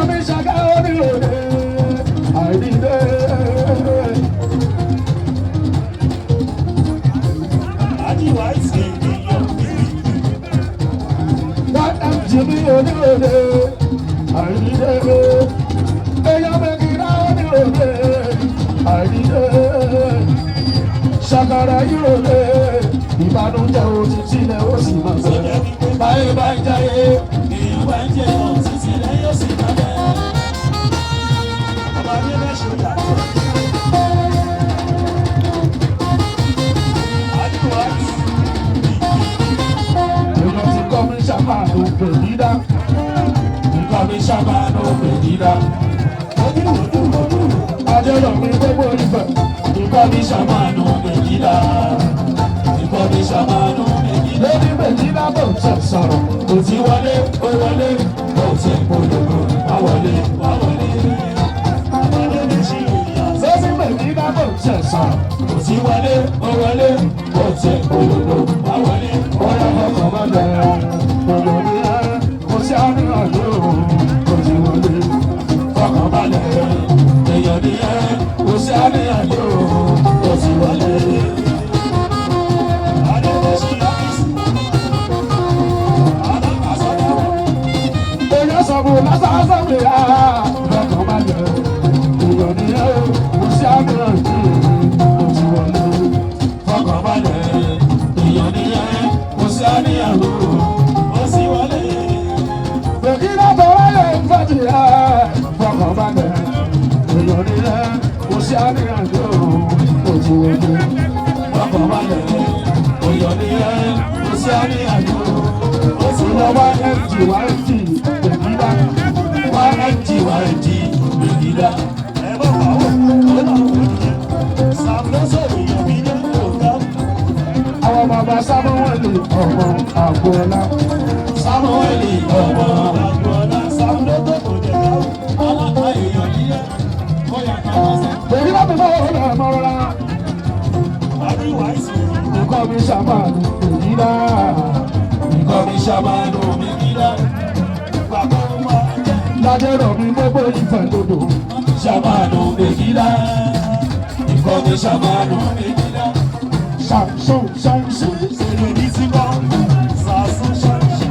mi ṣàkà orí òde àìdílé. Àjíwá ìsìn ènìyàn wọ́n ẹ̀ jì mí orí òde àìdílé. èèyàn mẹ́kìlá orí òde àìdílé. ṣàkàrà yìí òde ìbànújẹ́ òtítì lẹ́ ó sì máa bẹ̀rẹ̀. báyé bá ń jáyé èèyàn bá ń jẹ́ kan títí lẹ́yìn òsì máa bẹ́. Ọba ní mẹ́ṣọ̀ yàtọ̀. Àjíwá ìsìn èèyàn ti kọ́ mi ṣàmàlù pè dídá. nǹkan mi ṣàmánú pè dídá. ajẹ́lọ̀ mi gbogbo ìfẹ́. Nǹkan mi ṣàmánú pè dídá. Nǹkan mi ṣàmánú pè dídá. lórí méjìlá bò ń tẹ̀ sọ̀rọ̀. Kò tí wọlé, ó wọlé, kò tí polówó, wá wọlé, wá wọlé. Ọmọdé ní ṣe èèyàn. lórí méjìlá bò ń tẹ̀ sọ̀rọ̀. Kò tí wọlé, ó wọlé, kò tí polówó, wá wọlé. bóyá fọkàn bá bẹ̀rẹ̀ gbogbo ní ẹ́ kò sí àníyàn yóò kò sí wọlé. Fọkàn balẹ̀, èèyàn ní ẹ́, kò sí àníyàn yóò, kò sí wọlé. Adé ní ṣe ọ́fíìsì. Alákàsọ́dá. èèyàn sọ fún lásán mi á fọkàn bá bẹ̀rẹ̀ èèyàn ní ẹ́ kò sí àníyàn yóò kò sí wọlé. Fọkàn balẹ̀, èèyàn ní ẹ́, kò sí àníyàn yóò, kò sí wọlé. méjìlá bọ̀wọ́ lè ń fẹ́ ti ẹ́ fọkàn bá bẹ̀rẹ̀ èèyàn ní ẹ́ kò sí àníyàn yóò kò sí wọlé. Fọkàn balẹ̀, èèyàn ní ẹ́, kò sí àníyàn yóò, kò sí ìlọ wọlé. ymg méjìlá. YMG Megida. Ẹ bá wà ó, ó náà wò ní ẹ. Sàmúlọ́sọ̀ èèyàn mi ní òkà. àwọn bàbá sábọ̀wọ̀lì ọmọ àgbọ̀ọ́lá. Sámúẹ́lì ọmọ àgbọ̀lá. Sàmúlọ́sọ̀ kò jẹ ká. Ọlọ́pàá èèyàn ní ẹ. Bóyá ká wá sẹ́. èyí láti bá wọn lọ mọ rárá. Àríwá ìsìn. nǹkan mi ṣàmàlù méjìlá. Nǹkan mi ṣàmánú Megida. Bàbá wa jẹ́. lájẹ̀rọ̀ mi gbogbo ìfẹ́ lòdò. Ṣàmánú Megida. Nǹkan mi ṣàmánù Megida. ṣàǹṣùn ṣàǹṣùn. Sèrè ní ti bá. Sàásùn ṣàǹṣì.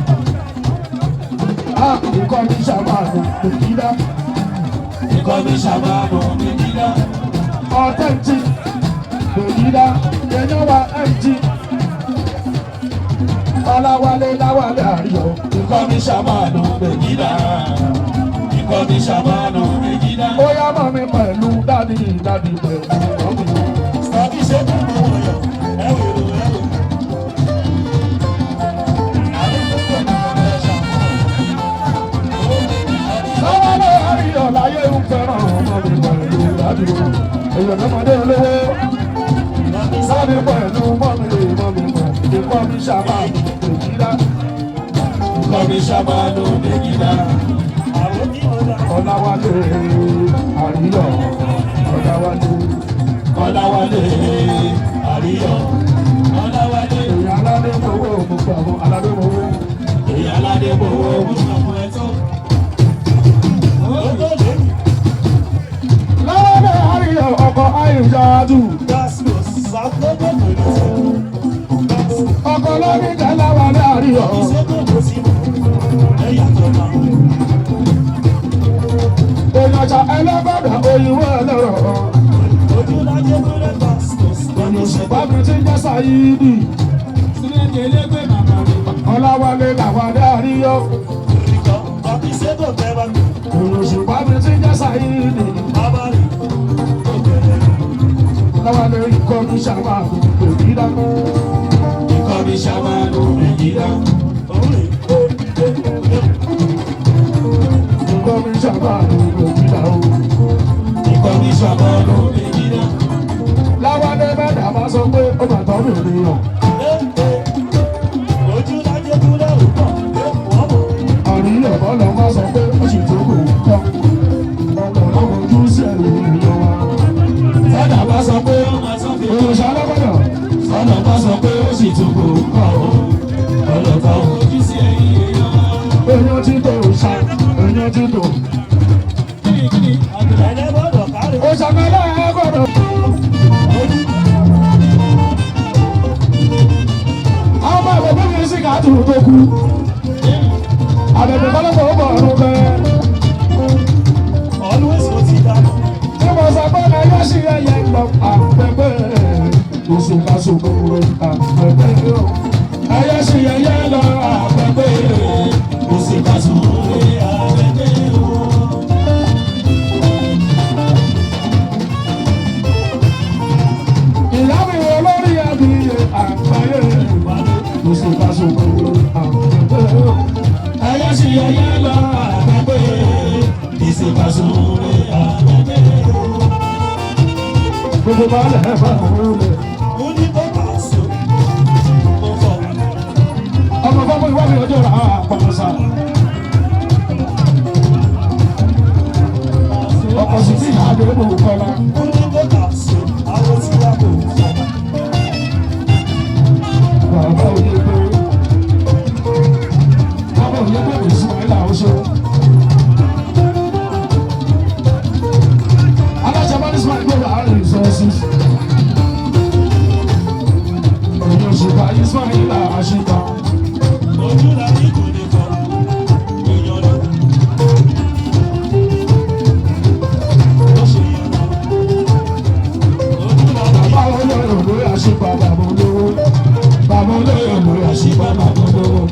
nǹkan mi ṣàmàlù méjìlá. Nǹkan mi ṣàmánù Megida. authentic méjìlá. èèyàn wa mg. ọláwálé láwálé àríyọ. Nǹkan mi ṣàmánù Megida. Nǹkan mi ṣàmánù Megida. ó yá mọ́ mi pẹ̀lú dádì pẹ̀lú ọmọ mi. Sọ́bí ṣe kú mọ́ wọ̀nyọ̀. Ẹ wò ó, ẹ wò ó. láwálé àríyọ láyé ń fẹ́ràn ọmọ mi pẹ̀lú dádì. èèyàn lọ́mọdé olówó. sábì pẹ̀lú mọ́mi pẹ̀lú nǹkan mi ṣàmàlù méjìlá. Nǹkan mi ṣàmánù Megida. ọláwálé àríyọ. ọláwálé. Ọláwálé Àríyọ̀. Ọláwálé èèyàn aládé mowó gbogbo àwọn aládé mowó. èyí aládé bòwò ọmọ ẹ̀tọ́. Ó tó lé mi. láwálé àríyọ ọkọ̀ àìjáàdù. Gásìlò sàkókò kò lè sọ. ọkọ̀ lọ́nìjà láwálé àríyọ. Ìṣègùn kò sí mọ́. Ẹ̀yà tó máa. èèyànjà ẹlẹ́gbẹ̀dẹ̀ òyìnbó ẹlẹ́rọ̀. Ojú lájẹ́ kúrẹ́ gásìlò lọ́nà ìṣègùn. bámi tí ń jẹ́ sáyídì. Sílẹ̀ kélégbé màmá mi. ọláwálé làwálé àríyọ. Ìkọ̀ ọ̀bí ṣègùn tẹ́ bá mi. òyìnbó mi tí ń jẹ́ sáyídì. Bàbá mi. Ó bẹ̀rẹ̀. láwálé nǹkan mi ṣàmàlù méjìlá. Nǹkan mi ṣàmánù Megida. Òun rè é dìde. nǹkan mi ṣàmàlù méjìlá o. Nǹkan mi ṣàmánù Megida. láwálé mẹ́ta máa sọ pé ó mà tọ́ mi nìyàn. Ojú lájẹ́ kúrẹ́ òkàn. Wọ́n mọ̀. àríyọ̀ bọ́lá máa sọ pé ó sì tó kò kọ́. ọkọ̀ ojú sẹ́yìn ènìyàn wa. Fọ́dà bá sọ pé ó máa sọ fi. òrìṣà lọ́gbọ̀dọ̀. Fọ́dà bá sọ pé ó sì tún kò kọ́ ọ́. Ọlọ́kọ̀ ojú sí ẹ̀yìn èèyàn. èèyàn ti tò ṣá èèyàn ti tò. tù tó kú àbẹ̀bẹ̀ kọ́lọ́kọ̀ ó bọ̀ ọ̀run bẹ́ẹ̀. Always what he done. tí mo sọ pé ẹyẹ sí ẹyẹ lọ àpẹpẹ òṣùkàṣùkò àpẹpẹ ẹyẹ sí ẹyẹ lọ àpẹpẹ òṣùkàṣùkò àpẹpẹ. ìyá mi wọ lórí ẹbí àgbáyé òṣùkàṣùkò àpẹpẹ ẹyẹ sí ẹyẹ lọ àpẹpẹ òṣùkàṣùkò àpẹpẹ. Gbogbo balẹ̀ ẹ̀ bá wọn lẹ̀. Ó ní bó bá so, ó fọ. Ọmọ fọ́mọ ìwádìí ọjọ́ rà á pàmòsà. Ọkọ̀ sì ti hàn lórí òun kọ́lá. Ó ní bó bá so, àwọn tí wà kò fọ. Bàbá òye pé bàbá òye pé kò sí wàhálà oṣù. Aláṣẹ bá ní sùn àìgbé wà á rìn sọ́ọ́sì. Òyìn òṣùpá Ismaila àṣìkà. Ojú la ní kò lè fọ. Èèyàn lọ. Ó ṣe yàn lọ. Ojú la ní. Bàbá olóyè olóyè àṣìpá bàbá olówó. Bàbá olóyè olóyè àṣìpá bàbá olówó.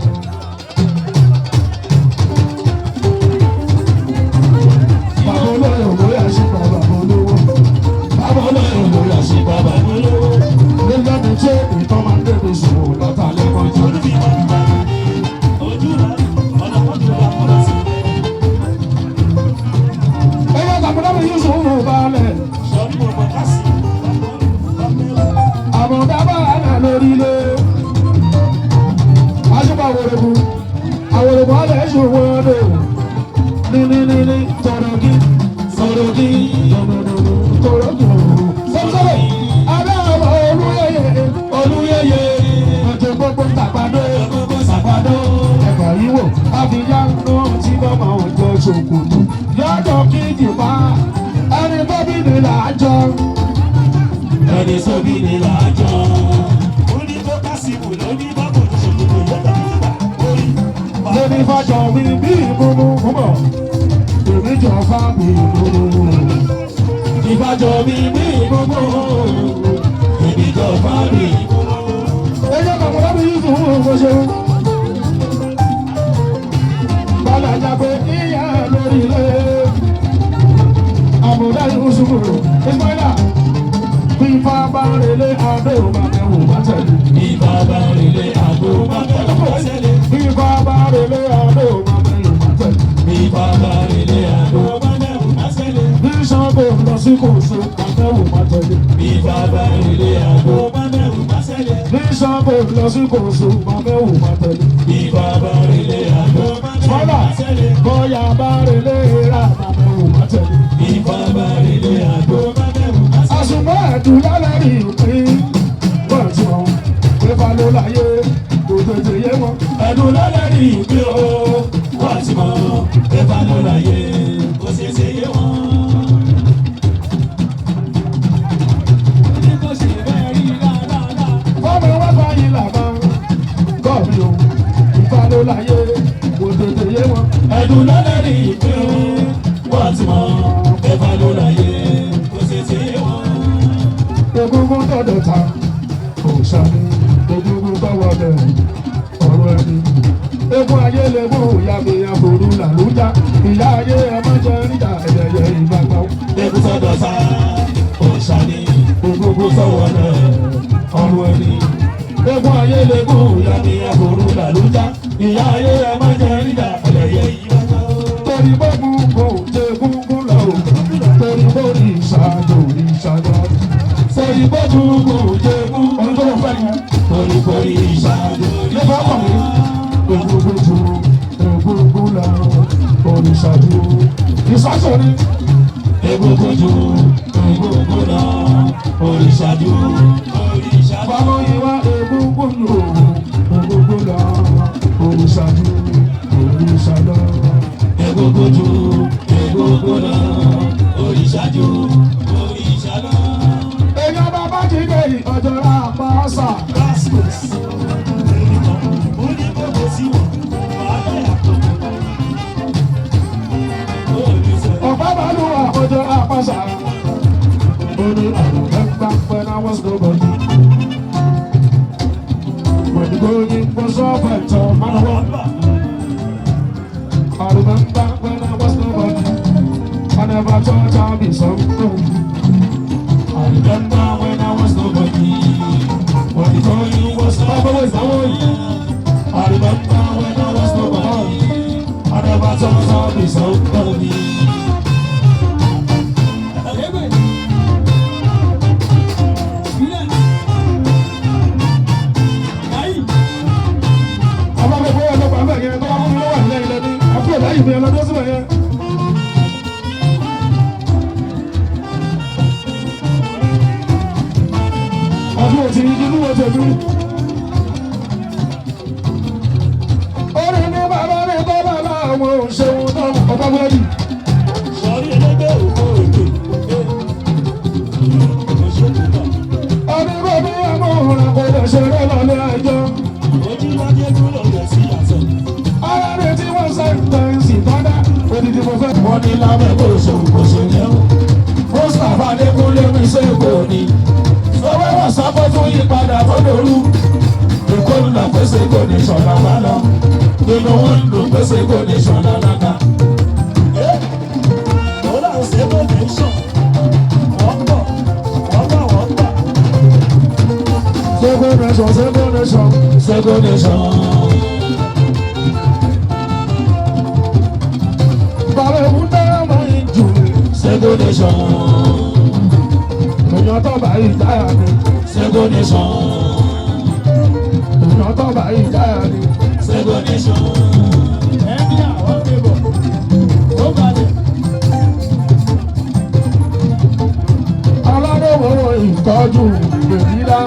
Bàbá olóyè olóyè àṣìpá bàbá olówó. Bàbá olóyè olóyè àṣìpá bàbá olówó. Nígbà tí ṣé ìtọ́ máa ń débi sùn lọ́tà lẹ́kọ̀ọ́ jù. Ojú bí wọ́n ń bá. Ojú la ní. Ọ̀nà kan tó bá kọ́ lọ sí. Ẹyẹ tàbílẹ̀ mi yóò sùn wò balẹ̀. Sọ̀rí mo mọ̀ ká sí. Àbọ̀dá bá àlẹ̀ lórí ilé. Aṣọ́pá àwòrán àwòrán alẹ̀ ṣòwò ọdẹ. Ní tọ̀rọ̀gì tọ̀rọ̀gì tọ̀rọ̀gì. Sọ́sọ́rọ̀ abẹ́ ọmọ olúyẹyẹ ọjọ́ gbogbo tàgbàdo tàgbàdo. Ẹ̀gbà yìí wò àfihà náà tí bọ́mọ ọjọ́ ṣòkòtò. Yọ̀dọ̀ kíjì pa ẹni tó bí ní làájọ. Ẹni sóbì ni làájọ. Ó ní bó ká sí wò lóní bábò ní ṣòkòtò yọ̀dọ̀ nígbà orí. Lórí fàjọ mi bí ìmúmú mọ̀. Èmi jọ fá mi ìmúmú. Ìbàjọ́ mi ní ìmúmú. Èmi jọ bá mi ìmúmú. Ẹjọ́ kọ̀ọ̀kan lábí yìí fún òun ṣe. Bọ́lá jáde ìyá lórí ilé. Àbúdá yìí ṣubú. Ismaila fífa bá relé adé ò máa mẹ́wò bá tẹ̀lé. Ìbá bá relé àgbo má bẹ̀rù bá tẹ̀lé. Fífa bá relé adé ò máa mẹ́wò bá tẹ̀lé. Ìbá bá relé àgbo má bẹ̀rù bá tẹ̀lé. Bí Ṣàngó lọ sí Kòso, àmẹ́wò bá tẹ̀lé. Ìbá bá relé àgbo má bẹ̀rù bá tẹ̀lé. Bí Ṣàngó lọ sí Kòso, àmẹ́wò bá tẹ̀lé. Ìbá bá relé àgbo má bẹ̀rù Bọ́lá bá tẹ̀lé. bọ́yá bá relé ra àmẹ́wò bá tẹ̀lé. Ìbá bá relé àgbo má bẹ̀rù bá tẹ̀lé. Àṣùmọ́ ẹ̀dùn lálẹ́ rí ìpín. Bọ́ọ̀ tí wọ́n pépà ló láyé kò tètè yé wọn. Ẹ̀dùn lálẹ́ rí ìpín o. Wọ́n ti mọ̀ pépà ló láyé. Kò ṣeé ṣe yé wọn. Fọ́ọ̀mù wọn bá yín làbá. Gọ́ọ̀mì o, ìfà ló láyé kò tètè yé wọn. Ẹ̀dùn lálẹ́ rí ìpín o. Wọ́n ti mọ̀ pépà ló láyé. Kò ṣeé ṣe yé wọn. Egungun tọ̀dọ̀ ta, òòṣà ni egungun tọwọ́ bẹ̀ ọ̀rọ̀ ẹni. Egun ayé lè mú ìyá mi àbòrú làlújá. Ìyá ayé ẹ má jẹ níta ẹ̀yẹ̀yẹ ìgbàgbọ́. Egun sọ́dọ̀ sá, òòṣà ni egungun sọ̀wọ́ náà ọ̀rọ̀ ẹni. Egun ayé lè mú ìyá Ìyá mi àbòrú làlújá. Ìyá ayé ẹ má jẹ nígbà ẹlẹ́yẹ yìí bá tán. torí bọ́ọ̀mù kò jẹ gúngún lọ. Torí bọ́ọ̀lì ìṣàjò ìṣàjò. Torí bọ́ọ̀mù kò jẹ gúngún lọ. Koríkorí ìṣáájú Ló bá wọ̀ mí. Egungun ju egungun lọ. Òrìṣàjò ìṣàjò ni. egungun ju egungun lọ. Òrìṣàjú òrìṣàjú. Báwo yìí wá egungun lò? Egungun lọ. Òrìṣàjò òrìṣàjò. Egungun ju egungun lọ. Òrìṣàjú òrìṣàjú. Èèyàn bàbá jíde ọjọ́ ra pa ọ̀sà. Rasmus. Ó ní bó bàbá lù wà ọjọ́ àpàṣà. Only I remember when I was nobody. When the going was rough and tough, man, I remember when I was nobody. I never thought I'd be something. I remember when I was nobody. When the going was rough and tough. I remember when I was nobody. I never thought I'd be somebody. Wọ́n ní lábẹ́ kó ṣòwò kò ṣe lẹ́wọ̀n. Mustapha Adékúnlé mi ṣe kò ní. Sọ́wọ́ wọ̀ sábọ́ tún yí padà fọ́dọ̀rú. Èkó ń lọ pèsè kò ní ṣọ̀nà bá lọ. Nínú wọn ń dùn pèsè kò ní ṣọ̀nà lága. Ó là ń ṣe bó ní sàn. Wọ́n pọ̀, wọ́n gbà, wọ́n gbà. Sego nation, Sego nation, Sego nation. Bàbá ìwúndé máa ń jù. Sego nation. Èèyàn tó bá yìí dáyà ni. Sego nation. Èèyàn tó bá yìí dáyà ni. Sego nation. Ẹbí àwọn bíbọ̀, ó balẹ̀. Aládọ́wọ́ ìtọ́jú Mègídá.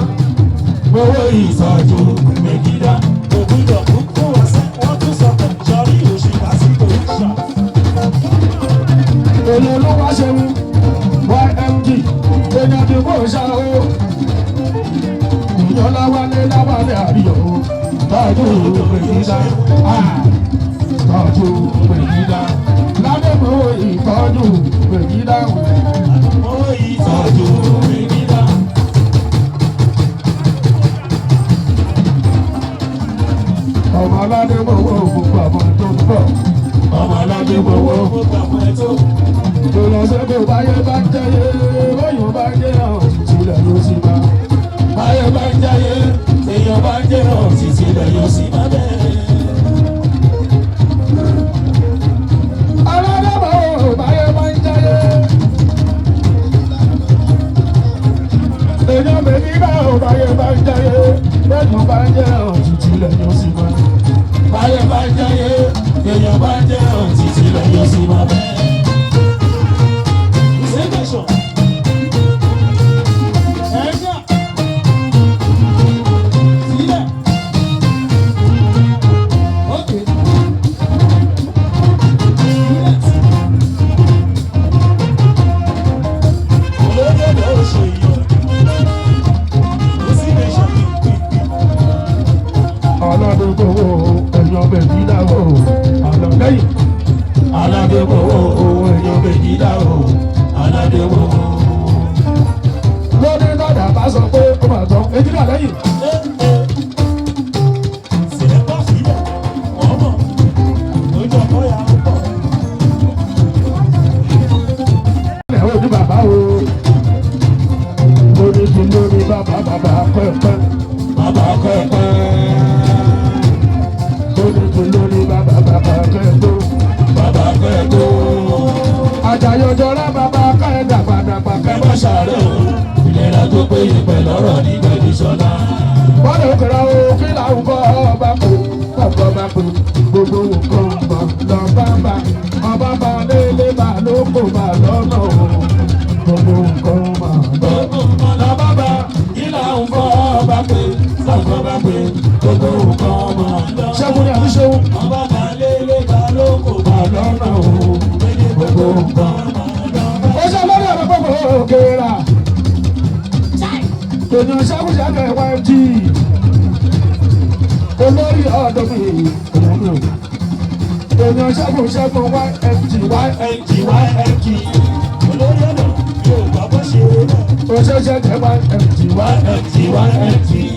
Owó ìtọ́jú Mègídá. Ògùdọ̀ kúkú ọ̀sẹ̀, wọ́n tún sọ pé sọrí òṣì lásìkò ìṣà. Èlò ló wá ṣe mú YMG. Èèyàn ti kó ṣá o. Ìyàn láwálé àríyọ̀ o. Tọ́jú Mègídá. Tọ́jú Mègídá. Ládẹ́gbẹ̀wò ìtọ́jú Mègídá. Owó ìtọ́jú Mègídá. Ọmọ aládẹ́gbẹ̀wò gbogbo àwọn tó ń bọ̀. Ọmọ aládẹ́gbẹ̀wò. Ó gbà fún ẹ tó. Ìlọsẹ́gbẹ̀ báyé bá ń jẹyé, bóyá bá ń jẹ́ hàn títí lẹ̀ yóò sì máa. Báyé bá ń jáyé, èèyàn bá ń jẹ́ hàn títí lẹ̀ yóò sì máa bẹ̀rẹ̀. Aládàbọ̀ báyé bá ń jẹyé. Èèyàn bèbí bá báyé bá ń jẹyé, bóyá bá ń jẹ́ hàn títí lẹ̀ yóò sì máa. Báyé bá ń jáyé, èèyàn bá ń jẹ́ hàn títí lẹ̀ yóò sì máa bẹ̀rẹ̀. Ènìyàn ṣàkóṣàkẹ́ YMG olórí ọ̀dọ́ mi. èèyàn ṣẹ́gun ṣẹ́gun YMG olórí ọ̀nà yóò gbà bó ṣe rẹ̀. òṣèṣẹ́ tẹ YMG.